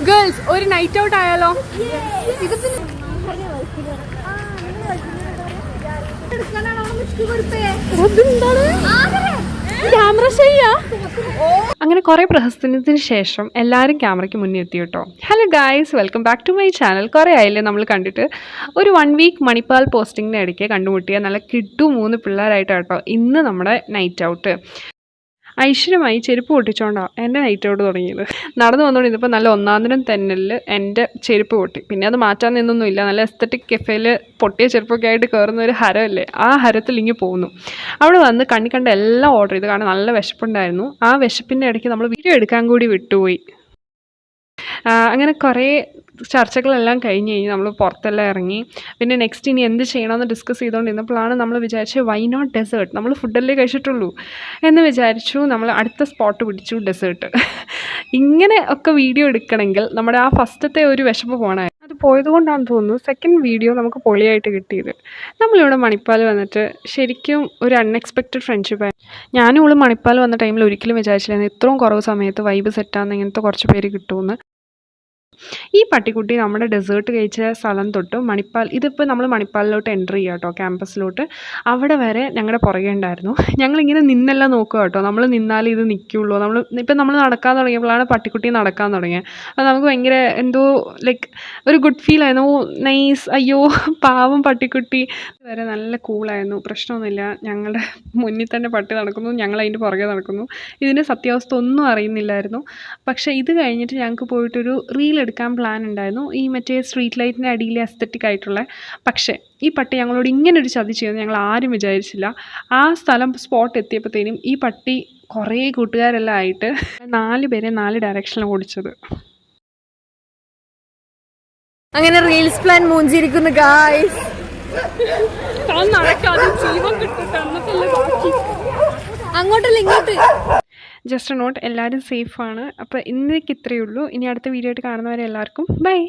Girls ഒരു night out ആയാലോ? Camera ചെയ്യാ. അങ്ങനെ കുറേ പ്രഹസനത്തിന് ശേഷം എല്ലാവരും ക്യാമറയ്ക്ക് മുന്നിൽ എത്തി കേട്ടോ. Hello guys, welcome back to my channel. കുറേ ആയില്ലേ നമ്മൾ കണ്ടിട്ട്. ഒരു 1 വീക്ക് മണിപ്പാൽ പോസ്റ്റിങ്ങിന് ഇടയ്ക്ക് കണ്ടുമുട്ടിയ നല്ല കിട്ടു 3 പിള്ളേരായിട്ടാണ് കേട്ടോ ഇന്ന് നമ്മുടെ നൈറ്റ് ഔട്ട്. ഐശ്വര്യമായി ചെരുപ്പ് പൊട്ടിച്ചോണ്ടാണ് എൻ്റെ നൈറ്റ് ഔട്ട് തുടങ്ങിയത്. നടന്നു വന്നുകൊണ്ട് ഇതിപ്പോൾ നല്ല ഒന്നാന്തരം തെന്നലിൽ എൻ്റെ ചെരുപ്പ് പൊട്ടി. പിന്നെ അത് മാറ്റാൻ നിന്നൊന്നുമില്ല. നല്ല എസ്തറ്റിക് കെഫേയിൽ പൊട്ടിയ ചെരുപ്പൊക്കെ ആയിട്ട് കയറുന്ന ഒരു ഹരമല്ലേ, ആ ഹരത്തിൽ ഇങ്ങനെ പോകുന്നു. അവിടെ വന്ന് കണ്ട എല്ലാം ഓർഡർ ചെയ്തു. കാരണം നല്ല വിശപ്പുണ്ടായിരുന്നു. ആ വിശപ്പിൻ്റെ ഇടയ്ക്ക് നമ്മൾ വീഡിയോ എടുക്കാൻ കൂടി വിട്ടുപോയി. അങ്ങനെ കുറേ ചർച്ചകളെല്ലാം കഴിഞ്ഞ് നമ്മൾ പുറത്തെല്ലാം ഇറങ്ങി. പിന്നെ നെക്സ്റ്റ് ഇനി എന്ത് ചെയ്യണമെന്ന് ഡിസ്കസ് ചെയ്തുകൊണ്ടിരുന്നപ്പോഴാണ് നമ്മൾ വിചാരിച്ചു വൈ നോട്ട് ഡെസേർട്ട്, നമ്മൾ ഫുഡല്ലേ കഴിച്ചിട്ടുള്ളൂ എന്ന് വിചാരിച്ചു. നമ്മൾ അടുത്ത സ്പോട്ട് പിടിച്ചു, ഡെസേർട്ട്. ഇങ്ങനെ ഒക്കെ വീഡിയോ എടുക്കണമെങ്കിൽ നമ്മുടെ ആ ഫസ്റ്റത്തെ ഒരു വിശപ്പ് പോകണമായിരുന്നു. അത് പോയതുകൊണ്ടാണെന്ന് തോന്നുന്നു സെക്കൻഡ് വീഡിയോ നമുക്ക് പൊളിയായിട്ട് കിട്ടിയത്. നമ്മളിവിടെ മണിപ്പാൽ വന്നിട്ട് ശരിക്കും ഒരു അൺഎക്സ്പെക്റ്റഡ് ഫ്രണ്ട്ഷിപ്പായി. ഞാനും ഇവിടെ മണിപ്പാൽ വന്ന ടൈമിൽ ഒരിക്കലും വിചാരിച്ചില്ലായിരുന്നു ഇത്രയും കുറവ് സമയത്ത് വൈബ് സെറ്റാകുന്ന ഇങ്ങനത്തെ കുറച്ച് പേര് കിട്ടുമെന്ന്. ഈ പട്ടിക്കുട്ടി നമ്മുടെ ഡെസേർട്ട് കഴിച്ച സ്ഥലം തൊട്ട് മണിപ്പാൽ, ഇതിപ്പോൾ നമ്മൾ മണിപ്പാലിലോട്ട് എൻ്റർ ചെയ്യുക കേട്ടോ, ക്യാമ്പസിലോട്ട്. അവിടെ വരെ ഞങ്ങളുടെ പുറകെ ഉണ്ടായിരുന്നു. ഞങ്ങളിങ്ങനെ നിന്നെല്ലാം നോക്കുക കേട്ടോ, നമ്മൾ നിന്നാലേ ഇത് നിൽക്കുകയുള്ളൂ. നമ്മൾ നടക്കാൻ തുടങ്ങിയപ്പോഴാണ് പട്ടിക്കുട്ടി നടക്കാൻ തുടങ്ങിയത്. അത് നമുക്ക് ഭയങ്കര എന്തോ ലൈക്ക് ഒരു ഗുഡ് ഫീൽ ആയിരുന്നു. നൈസ്, അയ്യോ പാവം പട്ടിക്കുട്ടി. വരെ നല്ല കൂളായിരുന്നു, പ്രശ്നമൊന്നുമില്ല. ഞങ്ങളുടെ മുന്നിൽ തന്നെ പട്ടി നടക്കുന്നു, ഞങ്ങൾ അതിൻ്റെ പുറകെ നടക്കുന്നു. ഇതിൻ്റെ സത്യാവസ്ഥ ഒന്നും അറിയുന്നില്ലായിരുന്നു. പക്ഷേ ഇത് കഴിഞ്ഞിട്ട് ഞങ്ങൾക്ക് പോയിട്ടൊരു റീൽ എടുക്കാൻ പ്ലാൻ ഉണ്ടായിരുന്നു, ഈ മറ്റേ സ്ട്രീറ്റ് ലൈറ്റിൻ്റെ അടിയിലെ അസ്തറ്റിക് ആയിട്ടുള്ള. പക്ഷേ ഈ പട്ടി ഞങ്ങളോട് ഇങ്ങനൊരു ചതി ചെയ്യുമെന്ന് ഞങ്ങൾ ആരും വിചാരിച്ചില്ല. ആ സ്പോട്ട് എത്തിയപ്പോഴത്തേനും ഈ പട്ടി കുറേ കൂട്ടുകാരെല്ലാം ആയിട്ട് 4 പേരെ 4 ഡയറക്ഷനിൽ ഓടിച്ചത്. അങ്ങനെ റീൽസ് പ്ലാൻ മൂഞ്ചിരിക്കുന്നു ഗായ്സ്. അങ്ങോട്ടല്ല ഇങ്ങോട്ട്. ജസ്റ്റ് നോട്ട്, എല്ലാവരും സേഫാണ്. അപ്പോൾ ഇന്നേക്ക് ഇത്രയേ ഉള്ളൂ. ഇനി അടുത്ത വീഡിയോ ആയിട്ട് കാണുന്നവരെ എല്ലാവർക്കും ബൈ.